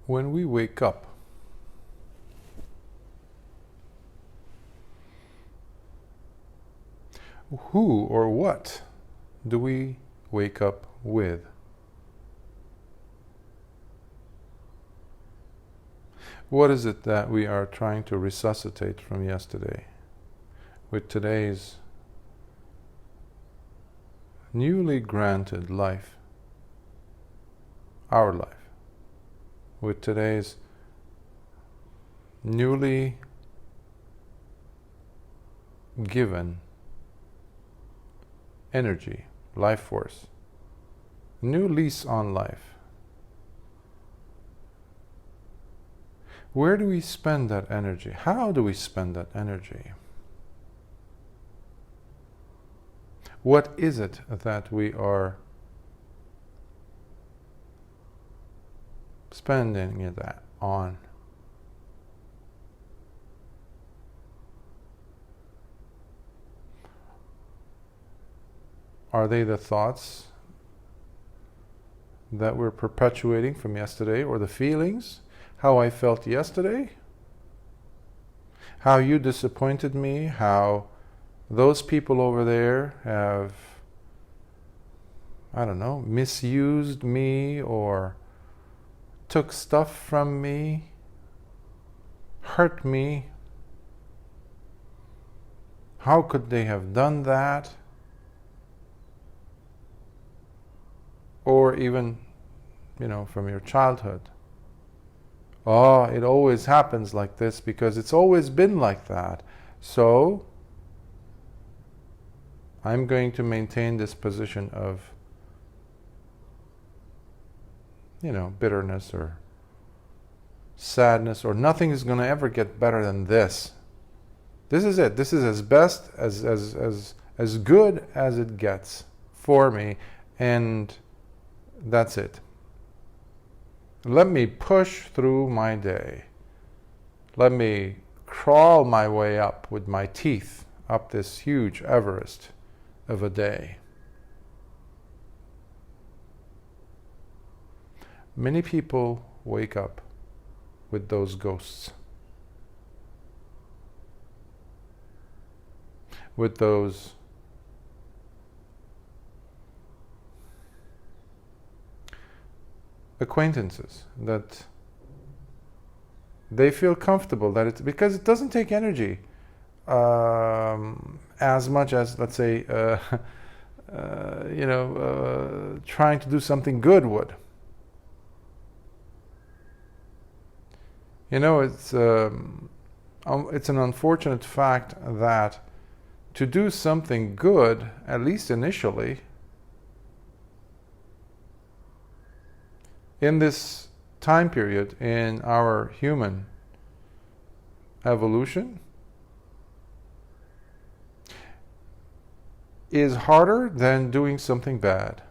When we wake up, who or what do we wake up with? What is it that we are trying to resuscitate from yesterday with today's newly granted life, our life, with today's newly given energy, life force, new lease on life? Where do we spend that energy? How do we spend that energy? What is it that we are spending it on? Are they the thoughts that we're perpetuating from yesterday, or the feelings? How I felt yesterday? How you disappointed me? How those people over there have, I don't know, misused me or took stuff from me, hurt me? How could they have done that? Or even, from your childhood. Oh, it always happens like this because it's always been like that. So, I'm going to maintain this position of, bitterness or sadness, or nothing is going to ever get better than this. This is it. This is as best, as good as it gets for me, and that's it. Let me push through my day. Let me crawl my way up with my teeth up this huge Everest of a day. Many people wake up with those ghosts, with those acquaintances that they feel comfortable that it's because it doesn't take energy as much as, let's say, trying to do something good would. It's an unfortunate fact that to do something good, at least initially, in this time period in our human evolution, is harder than doing something bad.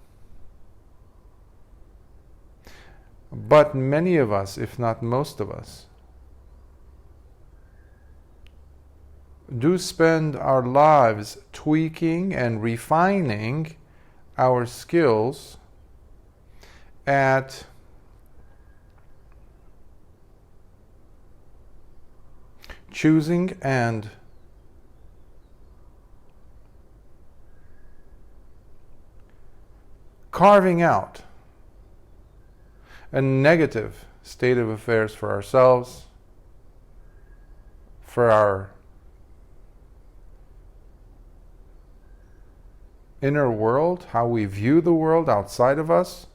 But many of us, if not most of us, do spend our lives tweaking and refining our skills at choosing and carving out a negative state of affairs for ourselves, for our inner world, how we view the world outside of us.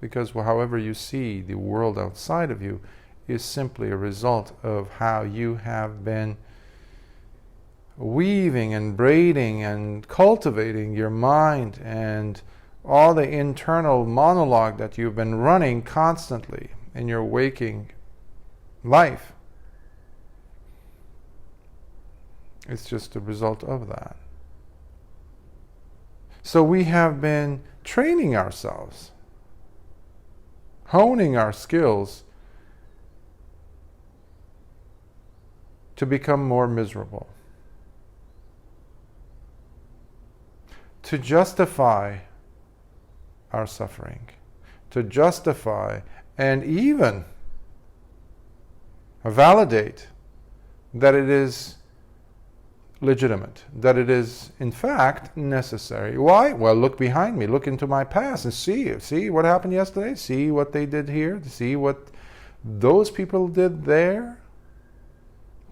Because however you see the world outside of you is simply a result of how you have been weaving and braiding and cultivating your mind and all the internal monologue that you've been running constantly in your waking life. It's just a result of that. So we have been training ourselves, honing our skills to become more miserable, to justify our suffering, to justify and even validate that it is legitimate, that it is in fact necessary. Why? Well, look behind me, look into my past and see what happened yesterday, see what they did here, see what those people did there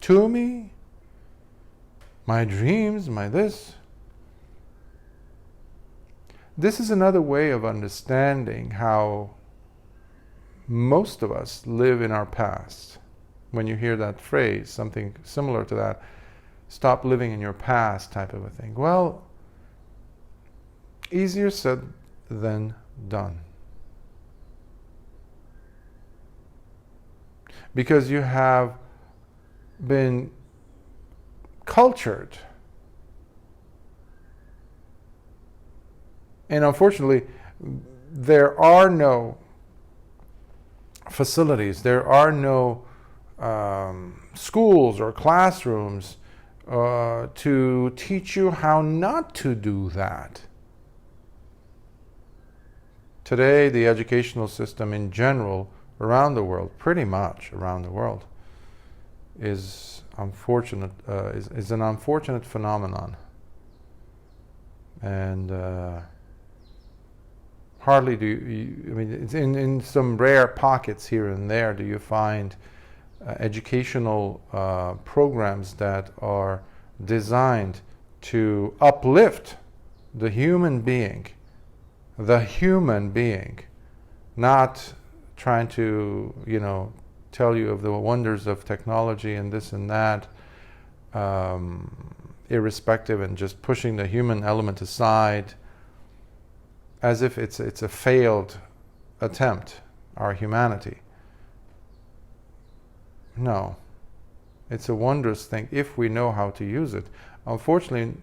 to me, my dreams, my this. This is another way of understanding how most of us live in our past. When you hear that phrase, something similar to that, stop living in your past type of a thing. Well, easier said than done. Because you have been cultured. And unfortunately, there are no facilities, there are no schools or classrooms to teach you how not to do that. Today, the educational system in general, around the world, pretty much around the world, is unfortunate. Is an unfortunate phenomenon, and hardly do you. I mean, it's in some rare pockets here and there do you find educational programs that are designed to uplift the human being, not trying to, tell you of the wonders of technology and this and that, irrespective, and just pushing the human element aside as if it's a failed attempt, our humanity. No, it's a wondrous thing if we know how to use it. Unfortunately,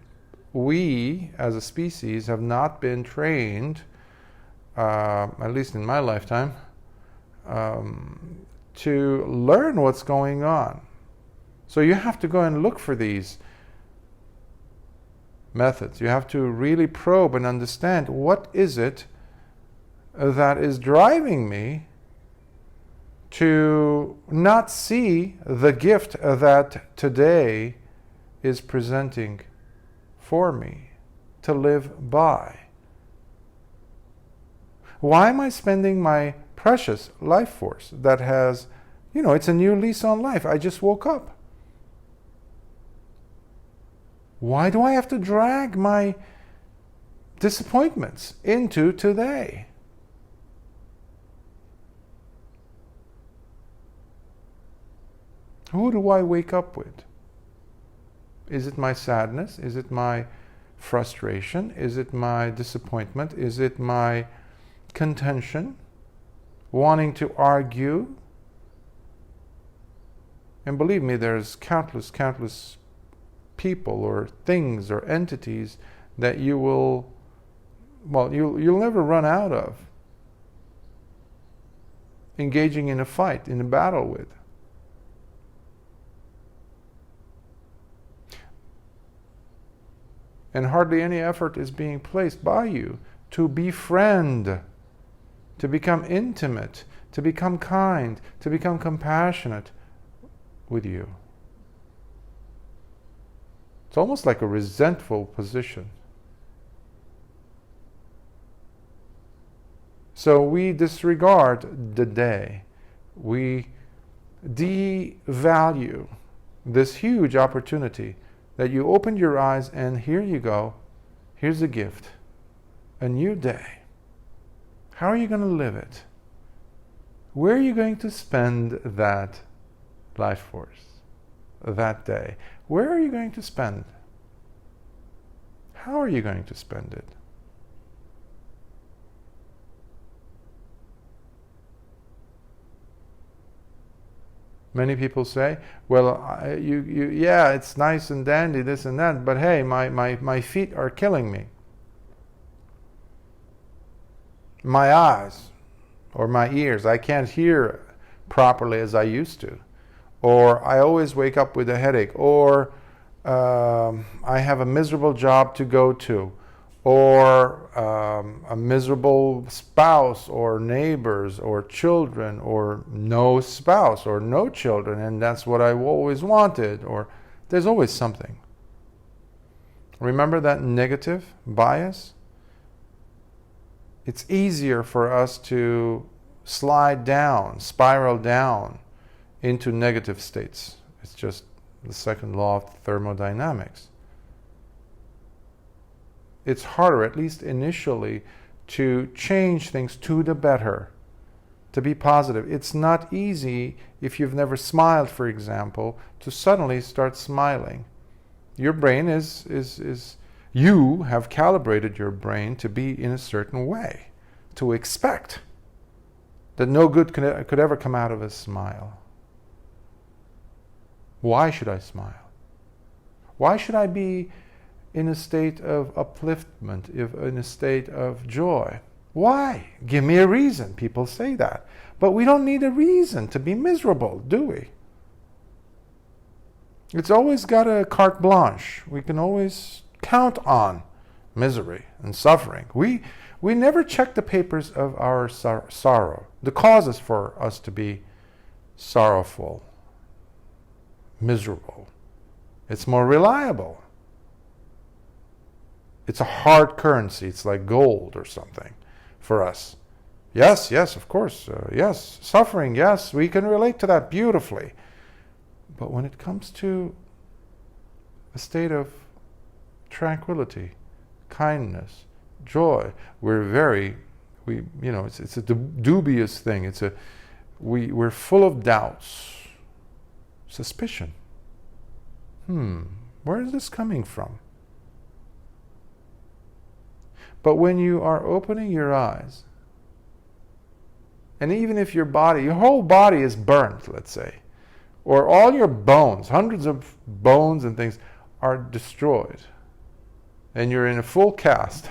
we as a species have not been trained, at least in my lifetime, to learn what's going on. So you have to go and look for these methods. You have to really probe and understand, what is it that is driving me to not see the gift that today is presenting for me to live by? Why am I spending my precious life force that has, it's a new lease on life. I just woke up. Why do I have to drag my disappointments into today? Who do I wake up with? Is it my sadness? Is it my frustration? Is it my disappointment? Is it my contention? Wanting to argue? And believe me, there's countless people or things or entities that you'll never run out of engaging in a fight, in a battle with. And hardly any effort is being placed by you to befriend, to become intimate, to become kind, to become compassionate with you. It's almost like a resentful position. So we disregard the day. We devalue this huge opportunity that you opened your eyes and here you go. Here's a gift. A new day. How are you going to live it? Where are you going to spend that life force, that day? Where are you going to spend? How are you going to spend it? Many people say, well, yeah, it's nice and dandy, this and that, but hey, my feet are killing me. My eyes or my ears, I can't hear properly as I used to. Or I always wake up with a headache. Or I have a miserable job to go to. or a miserable spouse or neighbors or children, or no spouse or no children, and that's what I always wanted, or there's always something. Remember that negative bias? It's easier for us to slide down, spiral down into negative states. It's just the second law of thermodynamics. It's harder, at least initially, to change things to the better, to be positive. It's not easy, if you've never smiled, for example, to suddenly start smiling. Your brain you have calibrated your brain to be in a certain way, to expect that no good could ever come out of a smile. Why should I smile? Why should I be in a state of upliftment, in a state of joy? Why? Give me a reason. People say that. But we don't need a reason to be miserable, do we? It's always got a carte blanche. We can always count on misery and suffering. We never check the papers of our sorrow, the causes for us to be sorrowful, miserable. It's more reliable. It's a hard currency. It's like gold or something for us. Yes, of course. Yes, suffering, yes, we can relate to that beautifully. But when it comes to a state of tranquility, kindness, joy, it's a dubious thing. We're full of doubts, suspicion. Where is this coming from? But when you are opening your eyes, and even if your whole body is burnt, let's say, or all your bones, hundreds of bones and things are destroyed, and you're in a full cast,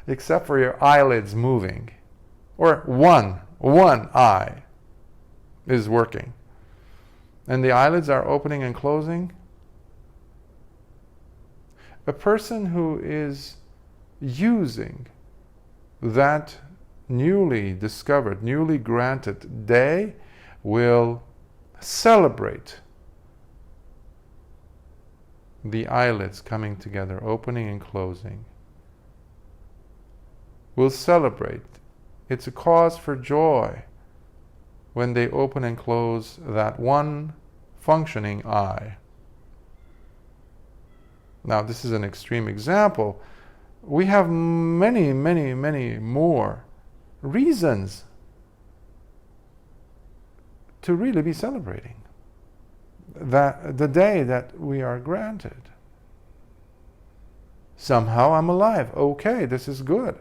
except for your eyelids moving, or one eye is working, and the eyelids are opening and closing, a person who is using that newly discovered, newly granted day will celebrate the eyelids coming together, opening and closing. Will celebrate. It's a cause for joy when they open and close that one functioning eye. Now, this is an extreme example. We have many, many, many more reasons to really be celebrating the day that we are granted. Somehow I'm alive. Okay, this is good.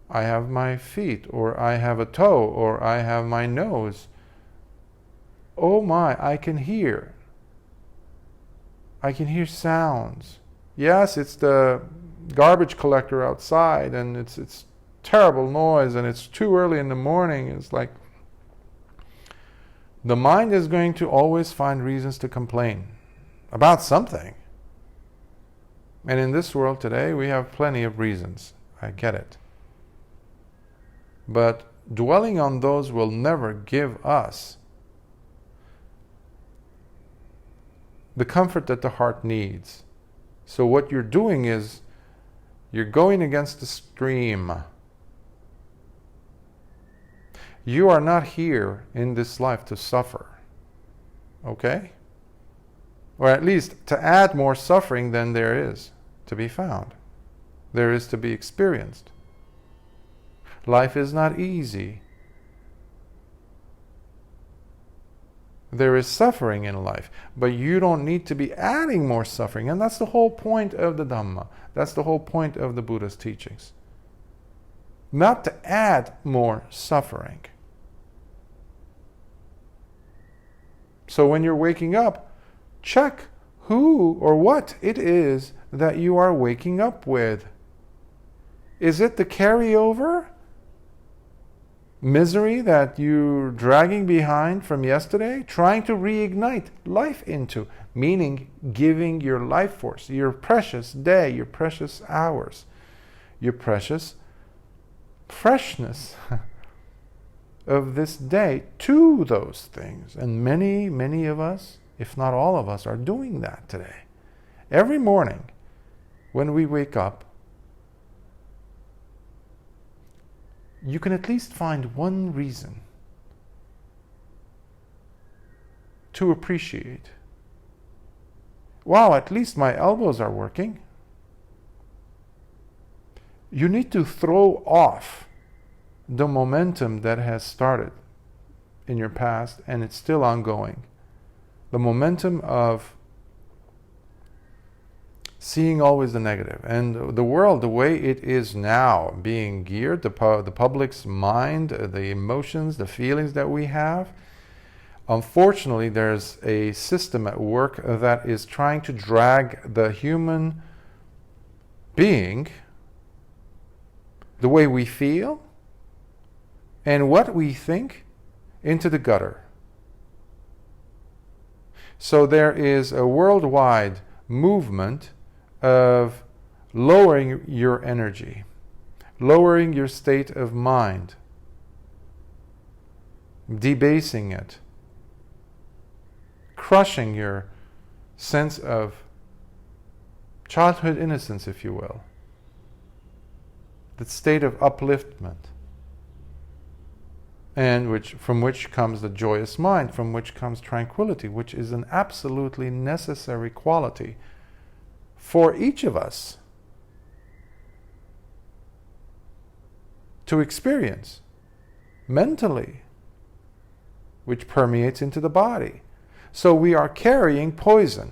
I have my feet, or I have a toe, or I have my nose. Oh my, I can hear. I can hear sounds. Yes, it's the garbage collector outside, and it's terrible noise, and it's too early in the morning. It's like the mind is going to always find reasons to complain about something. And in this world today, we have plenty of reasons. I get it. But dwelling on those will never give us the comfort that the heart needs. So what you're doing is you're going against the stream. You are not here in this life to suffer. Okay? Or at least to add more suffering than there is to be found. There is to be experienced. Life is not easy. There is suffering in life, but you don't need to be adding more suffering. And that's the whole point of the Dhamma. That's the whole point of the Buddha's teachings. Not to add more suffering. So when you're waking up, check who or what it is that you are waking up with. Is it the carryover misery that you're dragging behind from yesterday, trying to reignite life into, meaning giving your life force, your precious day, your precious hours, your precious freshness of this day to those things. And many, many of us, if not all of us, are doing that today. Every morning when we wake up, you can at least find one reason to appreciate. Wow, at least my elbows are working. You need to throw off the momentum that has started in your past and it's still ongoing. The momentum of seeing always the negative. And the world, the way it is now, being geared, the public's mind, the emotions, the feelings that we have, unfortunately there's a system at work that is trying to drag the human being, the way we feel, and what we think, into the gutter. So there is a worldwide movement of lowering your energy, lowering your state of mind, debasing it, crushing your sense of childhood innocence, if you will, that state of upliftment, and from which comes the joyous mind, from which comes tranquility, which is an absolutely necessary quality for each of us to experience mentally, which permeates into the body. So we are carrying poison.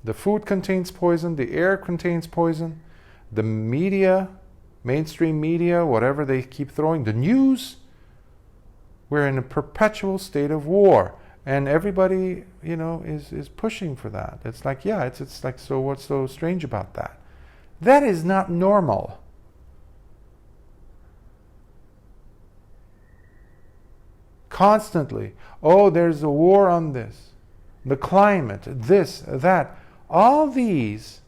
The food contains poison, the air contains poison, the media, mainstream media, whatever they keep throwing, the news, we're in a perpetual state of war. And everybody, is pushing for that. It's like, yeah, it's like, so what's so strange about that? That is not normal. Constantly, oh, there's a war on this, the climate, this, that. All these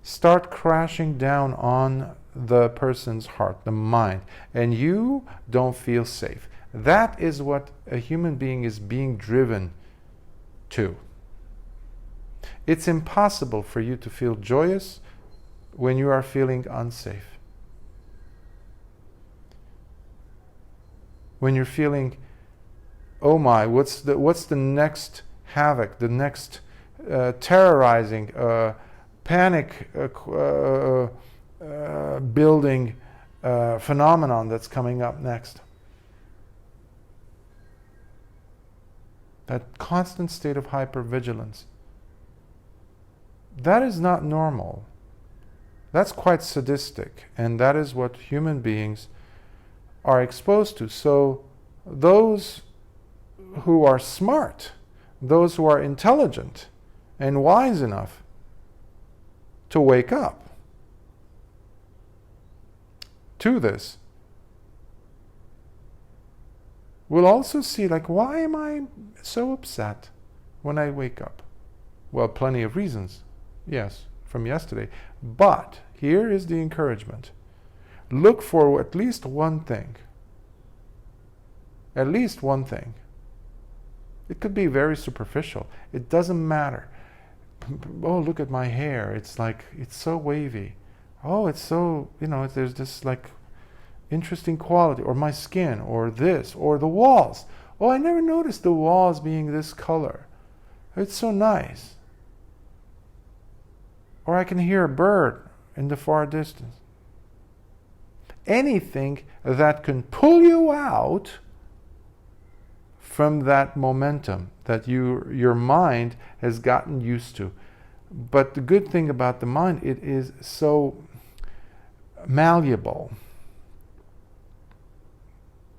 start crashing down on the person's heart, the mind, and you don't feel safe. That is what a human being is being driven to. It's impossible for you to feel joyous when you are feeling unsafe. When you're feeling, oh my, what's the next havoc, the next terrorizing, panic building phenomenon that's coming up next. That constant state of hypervigilance. That is not normal. That's quite sadistic, and that is what human beings are exposed to. So those who are smart, those who are intelligent and wise enough to wake up to this will also see, like, why am I so upset when I wake up? Well, plenty of reasons, yes, from yesterday. But here is the encouragement. Look for at least one thing. At least one thing. It could be very superficial. It doesn't matter. Oh, look at my hair. It's like, it's so wavy. Oh, it's so, there's this like interesting quality. Or my skin, or this, or the walls. Oh, I never noticed the walls being this color. It's so nice. Or I can hear a bird in the far distance. Anything that can pull you out from that momentum that your mind has gotten used to. But the good thing about the mind, it is so malleable.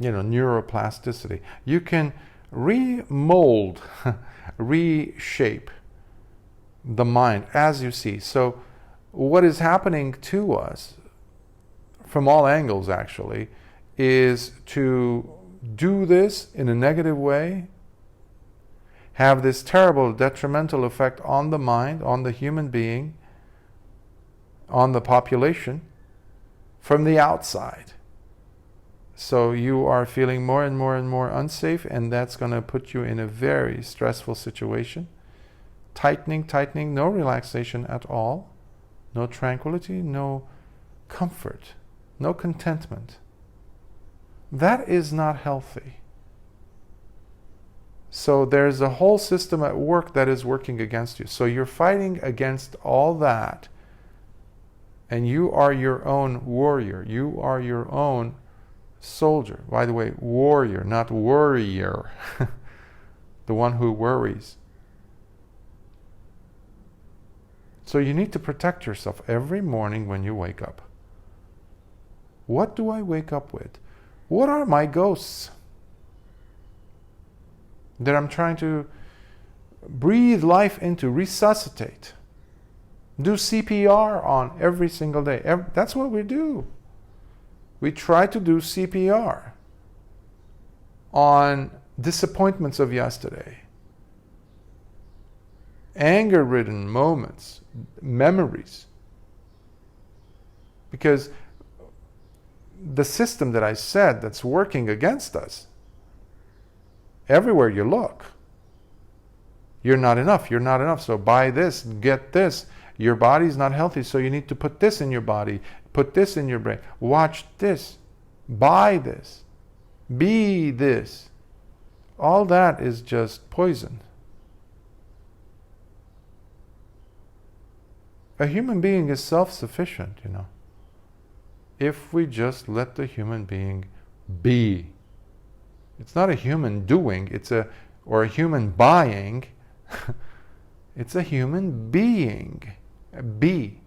Neuroplasticity. You can remold, reshape the mind as you see. So what is happening to us from all angles actually is to do this in a negative way, have this terrible detrimental effect on the mind, on the human being, on the population, from the outside. So you are feeling more and more and more unsafe, and that's going to put you in a very stressful situation. Tightening, no relaxation at all, no tranquility, no comfort, no contentment. That is not healthy. So there's a whole system at work that is working against you. So you're fighting against all that, and you are your own warrior. You are your own soldier. By the way, warrior, not worrier. The one who worries. So you need to protect yourself every morning when you wake up. What do I wake up with? What are my ghosts that I'm trying to breathe life into, resuscitate? Do CPR on every single day. That's what we do. We try to do CPR on disappointments of yesterday, anger-ridden moments, memories. Because the system that I said that's working against us, everywhere you look, you're not enough, so buy this, get this. Your body's not healthy, so you need to put this in your body, put this in your brain, watch this, buy this, be this. All that is just poison. A human being is self-sufficient, if we just let the human being be. It's not a human doing, or a human buying. It's a human being. Be.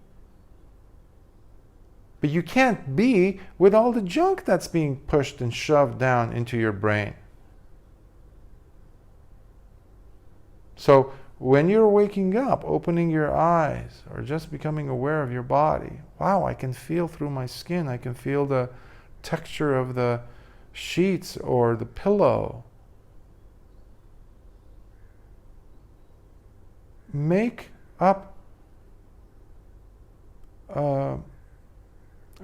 But you can't be with all the junk that's being pushed and shoved down into your brain. So when you're waking up, opening your eyes, or just becoming aware of your body, wow, I can feel through my skin, I can feel the texture of the sheets or the pillow. Make up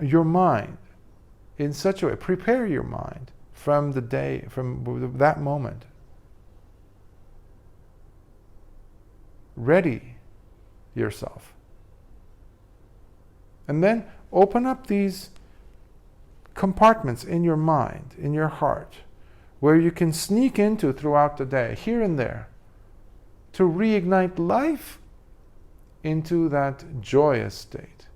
your mind in such a way, prepare your mind from the day, from that moment. Ready yourself. And then open up these compartments in your mind, in your heart, where you can sneak into throughout the day, here and there, to reignite life into that joyous state.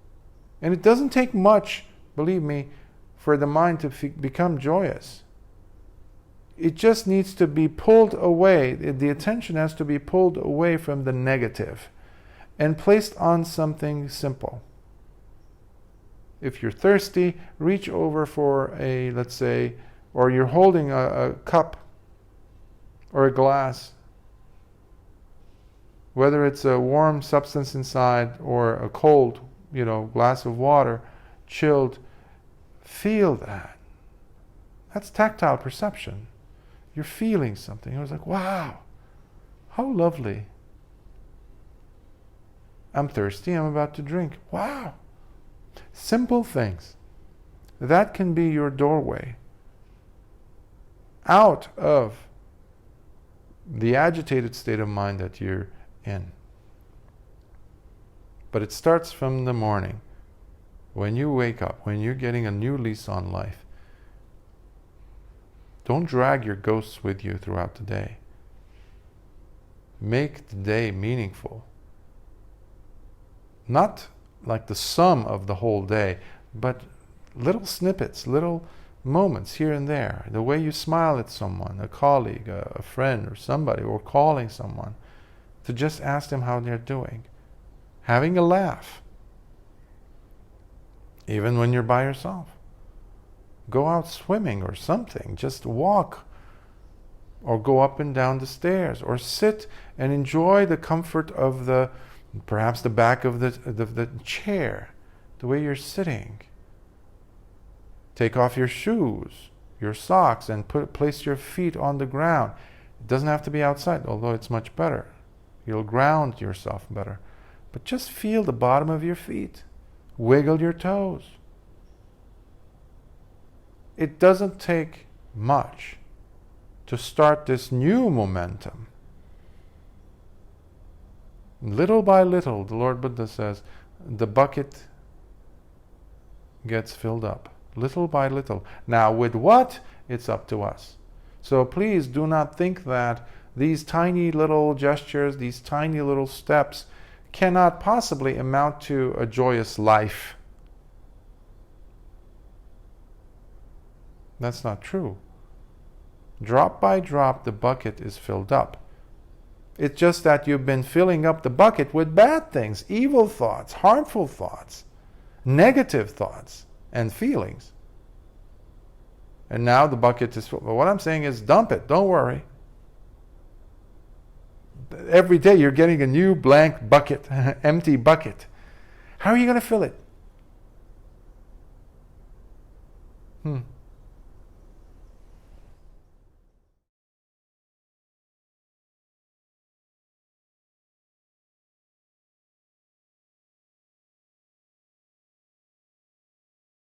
And it doesn't take much, believe me, for the mind to become joyous. It just needs to be pulled away. The attention has to be pulled away from the negative and placed on something simple. If you're thirsty, reach over for a, let's say, or you're holding a cup or a glass, whether it's a warm substance inside or a cold, glass of water, chilled, feel that. That's tactile perception. You're feeling something. It was like, wow, how lovely. I'm thirsty, I'm about to drink. Wow. Simple things. That can be your doorway out of the agitated state of mind that you're in. But it starts from the morning. When you wake up, when you're getting a new lease on life, don't drag your ghosts with you throughout the day. Make the day meaningful. Not like the sum of the whole day, but little snippets, little moments here and there. The way you smile at someone, a colleague, a friend or somebody, or calling someone, to just ask them how they're doing. Having a laugh. Even when you're by yourself. Go out swimming or something. Just walk. Or go up and down the stairs. Or sit and enjoy the comfort of perhaps the back of the chair. The way you're sitting. Take off your shoes, your socks, and place your feet on the ground. It doesn't have to be outside, although it's much better. You'll ground yourself better. But just feel the bottom of your feet. Wiggle your toes. It doesn't take much to start this new momentum. Little by little, the Lord Buddha says, the bucket gets filled up. Little by little. Now, with what? It's up to us. So please do not think that these tiny little gestures, these tiny little steps, cannot possibly amount to a joyous life. That's not true. Drop by drop, the bucket is filled up. It's just that you've been filling up the bucket with bad things, evil thoughts, harmful thoughts, negative thoughts, and feelings. And now the bucket is full. But what I'm saying is dump it. Don't worry. Every day you're getting a new blank bucket, empty bucket. How are you going to fill it?